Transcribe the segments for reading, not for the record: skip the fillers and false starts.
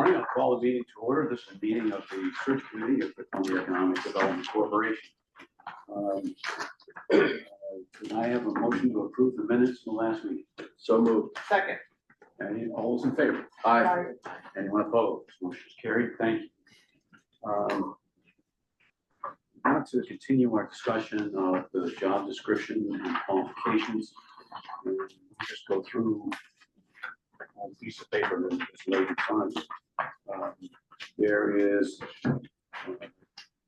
morning. I'll call the meeting to order. This is a meeting of the Search Committee of the Columbia Economic Development Corporation. Can I have a motion to approve the minutes from the last meeting? So moved. Second. All those in favor? Aye. Anyone opposed? Motion is carried. Thank you. I want to continue our discussion of the job description and qualifications. Just go through a piece of paper that is laid in front. There is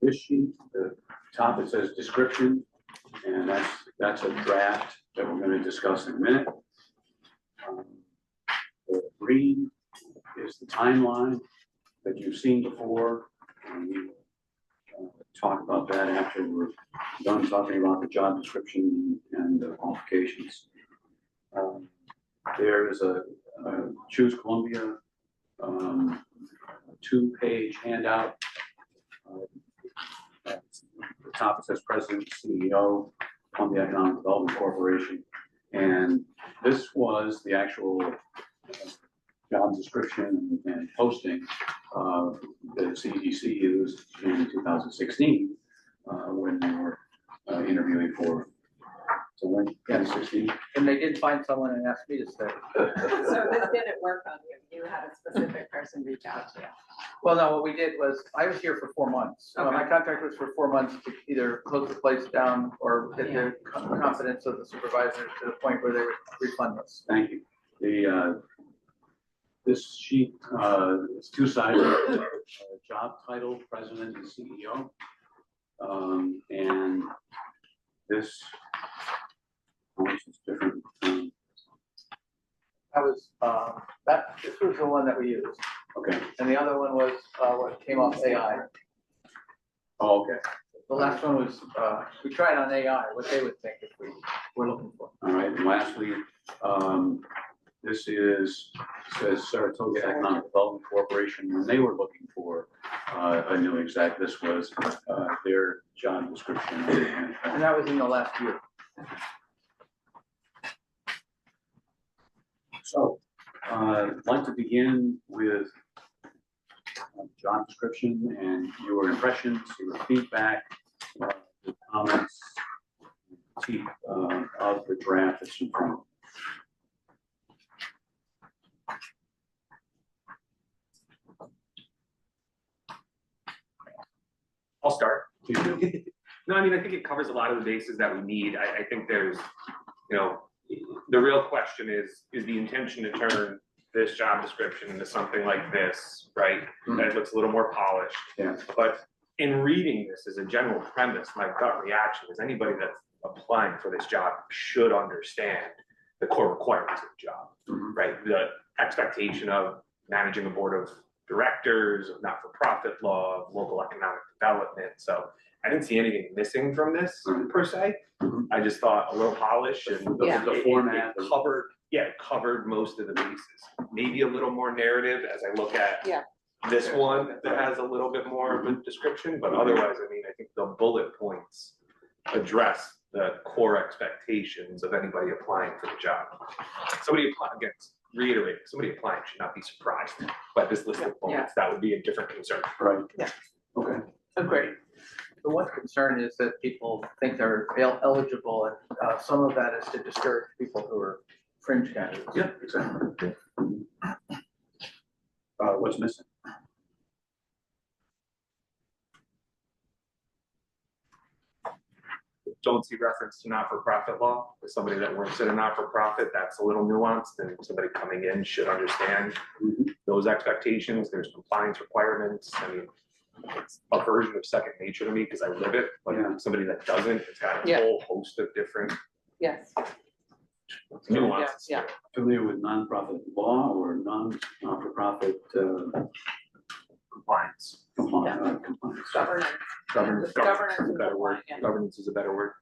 this sheet. The top it says description, and that's a draft that we're going to discuss in a minute. The green is the timeline that you've seen before, and we will talk about that after we're done talking about the job description and the qualifications. There is a Choose Columbia 2-page handout. At the top it says President, CEO, Columbia Economic Development Corporation, and this was the actual job description and posting that CEDC used in 2016 when they were interviewing for. So when 2016, and they did find someone and asked me to stay. So this didn't work on you. You had a specific person reach out to you. Well, no, what we did was I was here for 4 months. Okay. My contract was for 4 months to either close the place down or get the confidence of the supervisor to the point where they would refund us. thank you. The this sheet is two-sided. Job title, President and CEO, and this. Is different. That was this was the one that we used. Okay. And the other one was what came off AI. Oh, okay. The last one was we tried on AI what they would think if we were looking for. All right. And lastly, this says Saratoga Economic Development Corporation. When they were looking for a new exec, this was their job description. And that was in the last year. So, I'd like to begin with job description and your impressions, your feedback, the comments, of the draft that's in front of you. I'll start. No, I mean, I think it covers a lot of the bases that we need. I think there's, the real question is the intention to turn this job description into something like this, right? That looks a little more polished. Yeah. But in reading this as a general premise, my gut reaction is anybody that's applying for this job should understand the core requirements of the job, right? The expectation of managing a board of directors, of not-for-profit law, of local economic development. So I didn't see anything missing from this per se. I just thought a little polish and the format covered most of the bases. Maybe a little more narrative as I look at this one that has a little bit more of a description, but otherwise, I mean, I think the bullet points address the core expectations of anybody applying for the job. Somebody applying should not be surprised by this list of bullets. That would be a different concern. Right. Yeah. Okay. Agreed. The one concern is that people think they're eligible, and some of that is to discourage people who are fringe candidates. Yeah, exactly. What's missing? Don't see reference to not-for-profit law. As somebody that works at a not-for-profit, that's a little nuanced, and somebody coming in should understand those expectations. There's compliance requirements. I mean, it's a version of second nature to me because I live it, but somebody that doesn't, it's got a whole host of different nuances. Yeah. Familiar with nonprofit law or non-for-profit Compliance. compliance. Governance. Governance is a better word. Governance is a better word.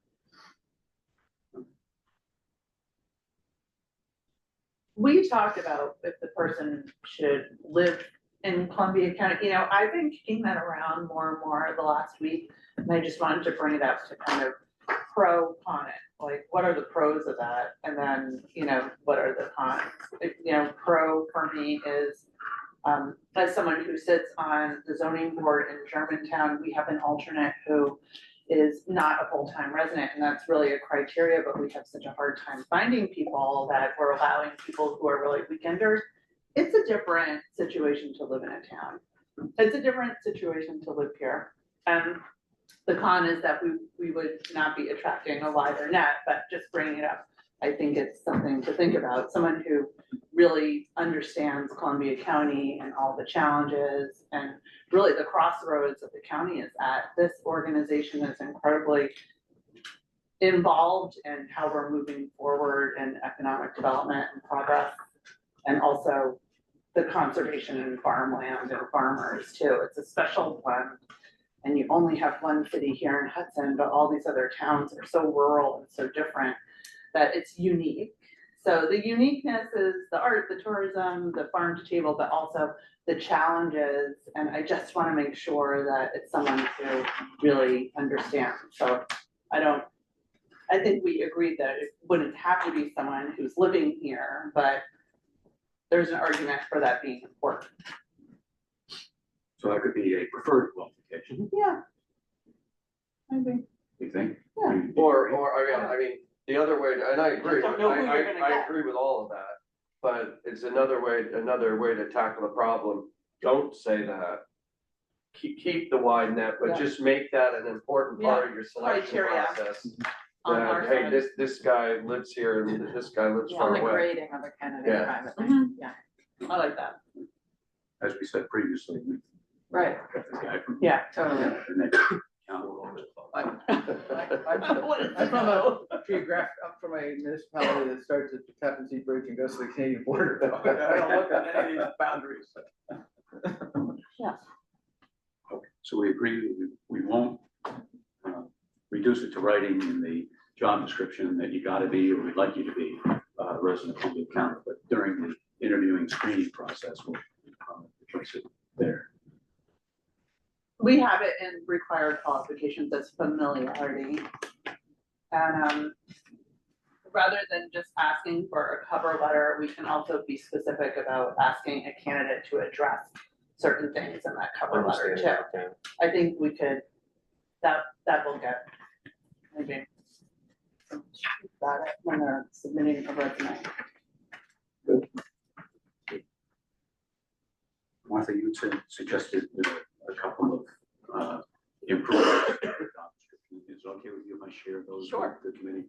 We talked about if the person should live in Columbia County. I've been kicking that around more and more the last week, and I just wanted to bring it up to kind of pro con it. Like, what are the pros of that? And then, what are the cons? Pro for me is, as someone on the zoning board in Germantown, we have an alternate who is not a full-time resident, and that's really a criteria, but we have such a hard time finding people that we're allowing people who are really weekenders. It's a different situation to live in a town. It's a different situation to live here. And the con is that we would not be attracting a wider net, but just bringing it up, I think it's something to think about. Someone who really understands Columbia County and all the challenges and really the crossroads that the county is at. This organization is incredibly involved in how we're moving forward in economic development and progress, and also the conservation and farmland and farmers too. It's a special one. And you only have one city here in Hudson, but all these other towns are so rural and so different that it's unique. So the uniqueness is the art, the tourism, the farm to table, but also the challenges. And I just want to make sure that it's someone who really understands. So I think we agreed that it wouldn't have to be someone who's living here, but there's an argument for that being important. So that could be a preferred qualification, Yeah. I think. you think? Yeah. Or, I mean, the other way, and I agree, Just don't know who you're gonna I get. agree with all of that. But it's another way to tackle the problem. Don't say that. Keep the wide net, but Yeah. just make that an important part of your selection Criteria. process. On our That, hey, side. this guy lives here and this guy lives On far the away. grading of a candidate Yeah. privately, Mhm. yeah, I like that. As we said previously, we right, got this guy from. Yeah. totally. The next county. I'm What is I'm from that? I'm from a municipality that starts at the Tappan Zee Bridge and goes to the Canadian border. I don't look at any of these boundaries. Okay, so we agree that we won't reduce it to writing in the job description that you gotta be, or we'd like you to be, a resident of Columbia County, but during the interviewing screening process, we'll place it there. We have it in required qualifications as familiarity. And rather than just asking for a cover letter, we can also be specific about asking a candidate to address certain things in that cover letter too. Understand. I think we could, that will get, maybe. Got it when they're submitting a resume. Martha, you suggested a couple of improvements to the job description. Is it okay with you if I share those Sure. with the committee?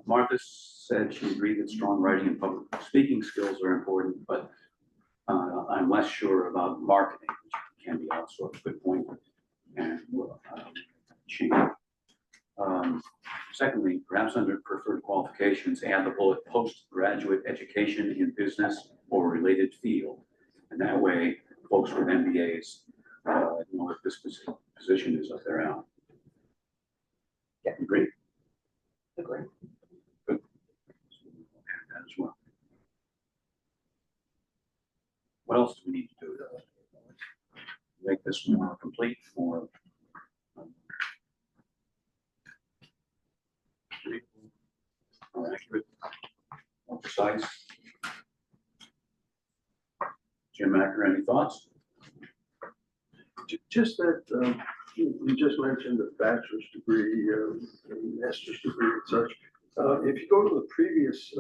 Martha said she agreed that strong writing and public speaking skills are important, but I'm less sure about marketing, which can be also a good point. And she, secondly, perhaps under preferred qualifications, add the bullet postgraduate education in business or related field. And that way, folks with MBAs know if this position is of their own. Yeah. Agree? Agree. Good. So we'll add that as well. What else do we need to do to make this more complete, more more accurate, more precise? Jim Acker, any thoughts? Just that, you just mentioned a bachelor's degree, a master's degree and such. If you go to the previous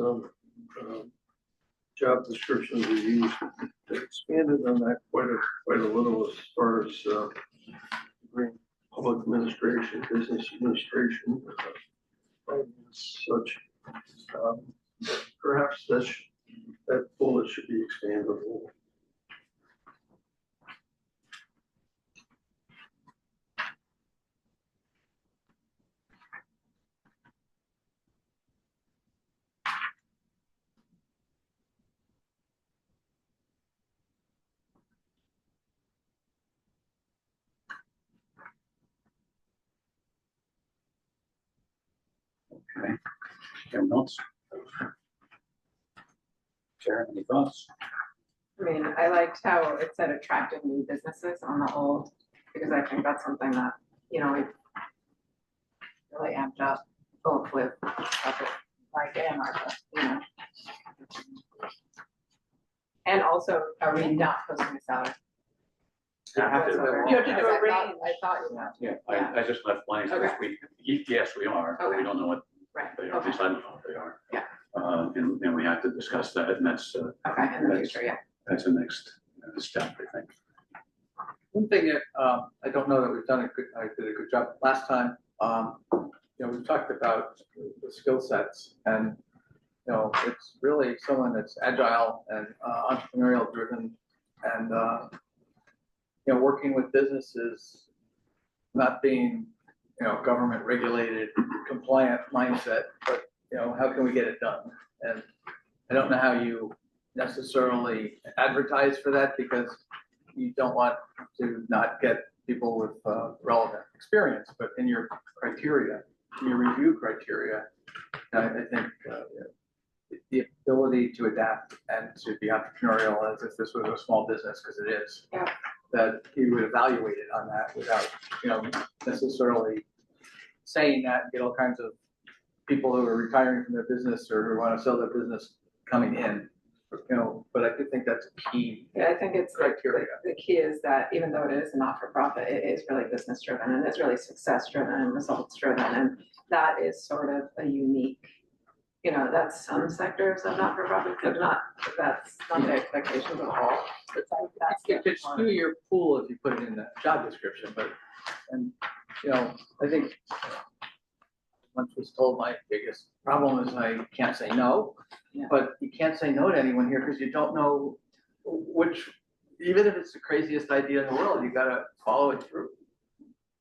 job descriptions we used, they expanded on that quite a little as far as degree in public administration, business administration, and such. Perhaps that bullet should be expanded a little. Okay. Anyone else? Sarah, any thoughts? I mean, I liked how it said attracting new businesses on the old, because I think that's something that, you know, we've really amped up both with Mike and Martha, you know. And So are we not posting a salary? Have to. Whatsoever? You have to do a I thought- range. I thought you had, Yeah, Yeah. I just left blanks this Okay. week. Yes, we are, but we Okay. don't know what right, they are, at okay, least I don't know what they are. Yeah. And we have to discuss that, and that's okay, in the future, yeah. the next step, I think. One thing that, I don't know that we've done I did a good job last time, we've talked about the skill sets and, it's really someone that's agile and entrepreneurial driven and, working with businesses, not being, government regulated, compliant mindset, but, how can we get it done? And I don't know how you necessarily advertise for that because you don't want to not get people with relevant experience, but in your criteria, your review criteria, I think the ability to adapt and to be entrepreneurial as if this was a small business, because it is. Yeah. That you would evaluate it on that without, necessarily saying that and get all kinds of people who are retiring from their business or who want to sell their business coming in. But I do think that's a key. Yeah, I think it's, Criteria. the key is that even though it is a not-for-profit, it is really business driven and it's really success driven and results driven. And that is sort of a unique, that's some sectors of not-for-profit, but that's not the expectations of all. That's It could one. skew your pool if you put it in the job description, but, I think once was told my biggest problem is I can't say no, Yeah. but you can't say no to anyone here because you don't know which, even if it's the craziest idea in the world, you gotta follow it through,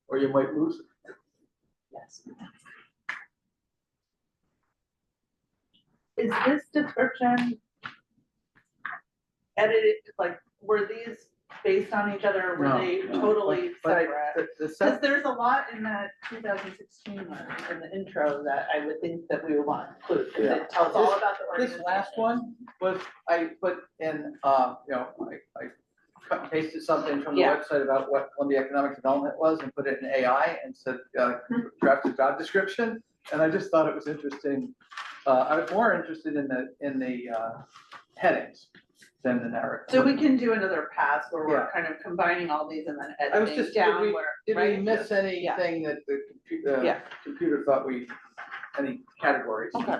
or you might lose it. Yes. Is this description edited, like, were these based on each other, or were No, they no. totally But separate? the Because there's a lot in that 2016 one, in the intro, that I would think that we would want to include, because it tells all about the This organization. last one was, I put in, I cut and pasted something from the Yeah. website about what Columbia Economic Development was and put it in AI and said, draft a job description. And I just thought it was interesting. I was more interested in the headings than the narrative. So we can do another pass where we're Yeah. kind of combining all these and then I was editing just, down where, did we right? miss anything that the Yeah. computer thought any categories? Okay.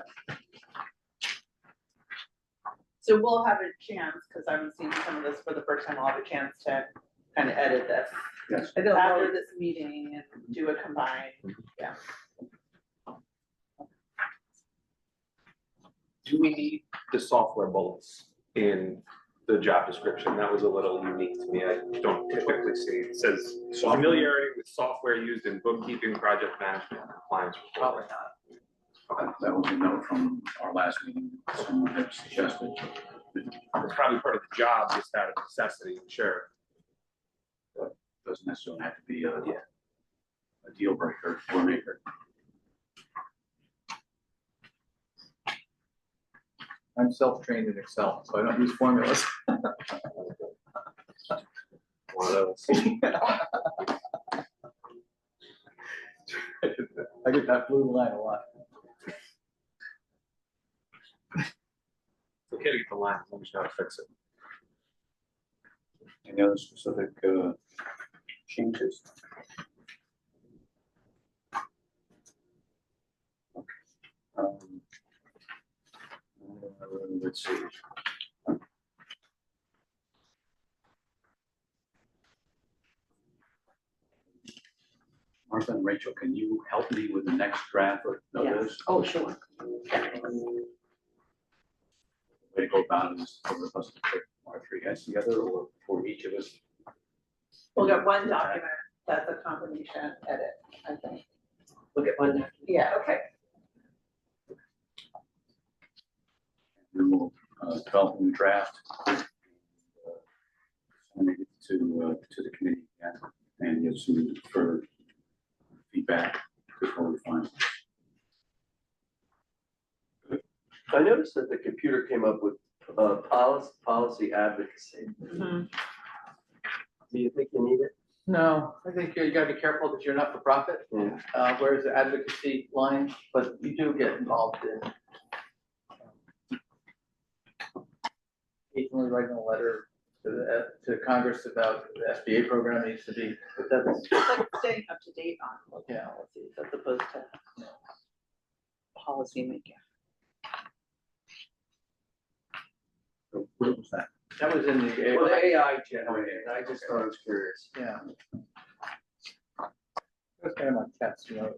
So we'll have a chance, because I'm seeing some of this for the first time, we'll have a chance to kind of edit this Yes. I don't know. after this meeting and do a combined, yeah. Do we need the software bullets in the job description? That was a little unique to me. I don't typically see. It says familiarity with software used in bookkeeping, project management, and compliance Probably reporting. not. That was a note from our last meeting, someone had suggested. It's probably part of the job, just out of necessity, sure. Doesn't necessarily have to be a deal breaker or maker. I'm self-trained in Excel, so I don't use formulas. One of those. I get that blue line a lot. It's okay to get the line, as long as you know how to fix it. Any other specific changes? Let's see. Martha and Rachel, can you help me with the next draft of this? Oh, sure. Way to go about it is for us to put our three guys together, or for each of us? We'll get one document that's a combination edit, I think. Look at one. Yeah, okay. And we'll develop a new draft. Send it to the committee and get some further feedback before we find. I noticed that the computer came up with policy advocacy. Mhm. Do you think you need it? No, I think you gotta be careful that you're not for profit. Yeah. Where's the advocacy line, but you do get involved in. occasionally writing a letter to Congress about the SBA program needs to be, but that's, It's like staying up to date on Yeah. policies as opposed to policy making. What was that? that was in the. Well, the AI generated, I just thought I was curious. Yeah. That's kind of my test, you know.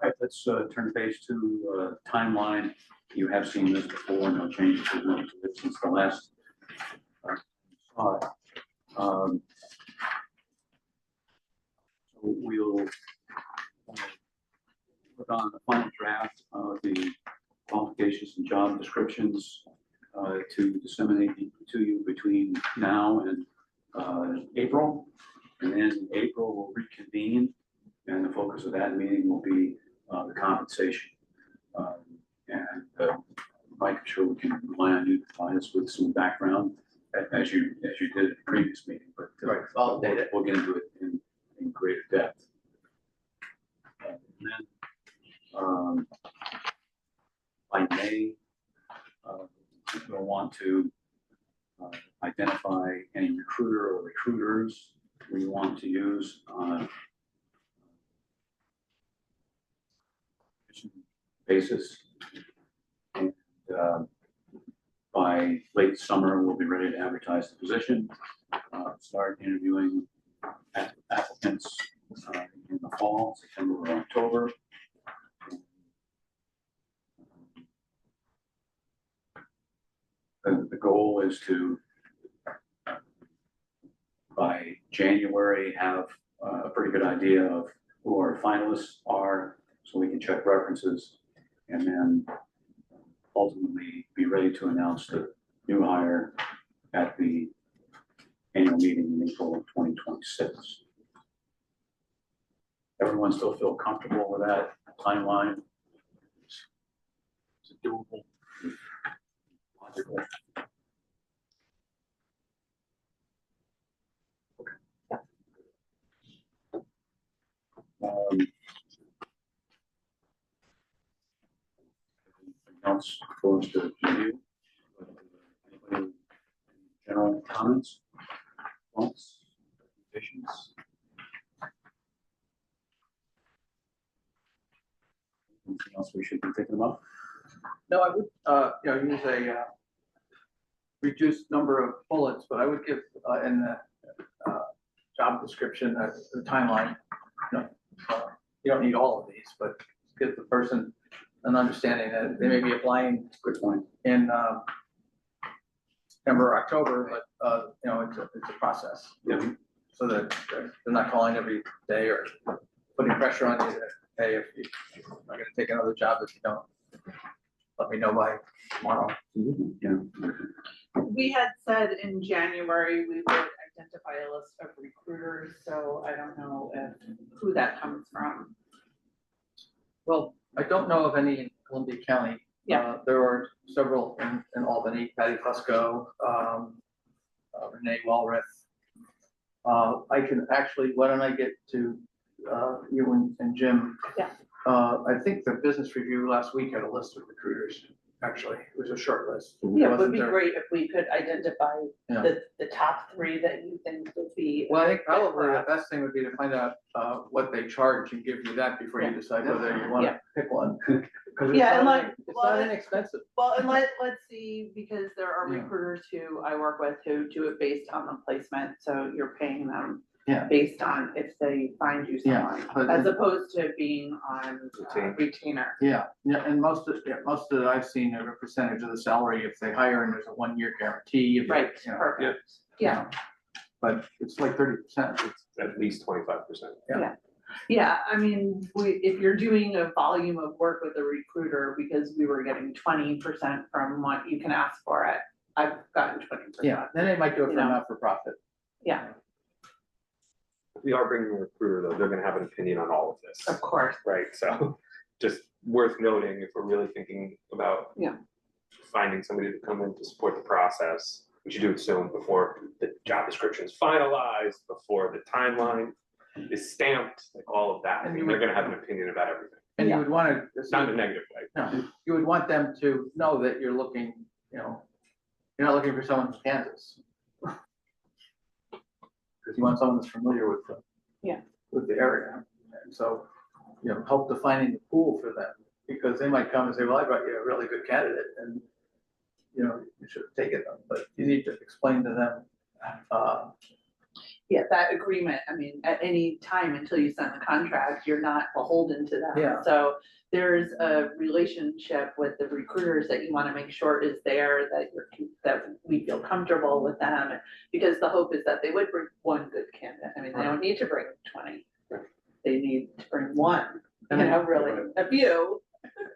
All right, let's turn page to timeline. You have seen this before, no changes to it since the last saw it. So we'll put on the final draft of the qualifications and job descriptions to disseminate to you between now and April. And then in April, we'll reconvene, and the focus of that meeting will be the compensation. Mike, I'm sure we can rely on you to provide us with some background as you did at the previous meeting, but Right, I'll update it. we'll get into it in greater depth. And then by May, we'll want to identify any recruiter or recruiters we want to use on a basis. And by late summer, we'll be ready to advertise the position, start interviewing applicants in the fall, September or October. The goal is to, by January, have a pretty good idea of who our finalists are, so we can check references, and then ultimately be ready to announce the new hire at the annual meeting in April of 2026. Everyone still feel comfortable with that timeline? Is it doable? Logical? Anything else for us to review? Anybody, general comments, thoughts, recommendations? Anything else we should be thinking about? No, I would, use a reduced number of bullets, but I would give in the job description the timeline. You don't need all of these, but give the person an understanding that they may be applying. Good point. In September or October, but it's a process. Yeah. So that they're not calling every day or putting pressure on you that, hey, if you're not gonna take another job if you don't let me know by tomorrow. Yeah. We had said in January, we would identify a list of recruiters, so I don't know who that comes from. Well, I don't know of any in Columbia County. Yeah. There are several in Albany, Patty Fusco, Renee Walrath. I can actually, why don't I get to you and Jim? Yeah. I think the business review last week had a list of recruiters, actually. It was a short list. Yeah, it would Wasn't be there? great if we could identify Yeah. the top three that you think would be. Well, I think a good fit probably for the us. best thing would be to find out what they charge and give you that before you Yeah. decide whether you want Yeah. to pick one. Because Yeah, and it's well, not inexpensive. Well, and let's see, because there are Yeah. recruiters who I work with who do it based on the placement, so you're paying them Yeah. based on if they find you Yeah, someone, but- as opposed to being on retainer. Yeah, and most of that I've seen are a percentage of the salary if they hire and there's a 1-year guarantee. if, Right, you know, perfect, yeah, But it's like 30%. It's at least 25%. yeah, I mean, if you're doing a volume of work with a recruiter, because we were getting 20% from what you can ask for it, I've gotten 20%. Yeah, then they might do it for You know. not-for-profit. Yeah, If we are bringing a recruiter though, they're gonna have an opinion on all of this, of course, right? So just worth noting if we're really thinking about Yeah. finding somebody to come in to support the process, we should do it soon before the job description is finalized, before the timeline is stamped, like all of that. I mean, they're gonna have an opinion about everything. And you Yeah. would wanna. Not in a negative way. No, you would want them to know that you're looking, you're not looking for someone from Kansas. Because you want someone that's familiar with with the area. And so, help defining the pool for them, because they might come and say, well, I brought you a really good candidate and, you should have taken them, but you need to explain to them, Yeah, that agreement, I mean, at any time until you sign the contract, you're not beholden to them. Yeah. So there's a relationship with the recruiters that you wanna make sure is there, that we feel comfortable with them. Because the hope is that they would bring one good candidate, I mean, they don't need to bring 20. They need to bring one, really, a few.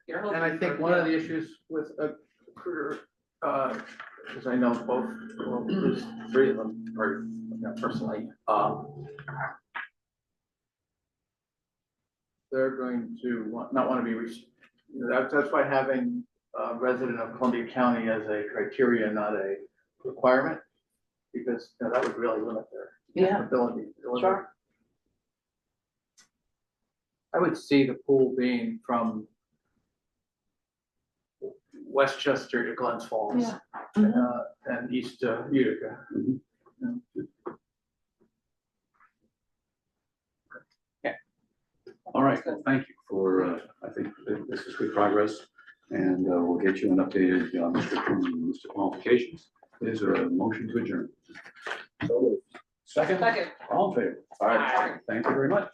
You're and I hoping think for a one of few. the issues with a recruiter, because I know both, well, there's three of them, or personally, they're going to not want to be, that's why having a resident of Columbia County as a criteria, not a requirement, because that would really limit their Yeah, ability to deliver. sure. I would see the pool being from Westchester to Glens Falls. Yeah. And east to Utica. All right, well, thank you for, I think this is good progress, and we'll get you an updated description and list of qualifications. Is there a motion to adjourn? Second? Second. All in favor? All right, thank you very much.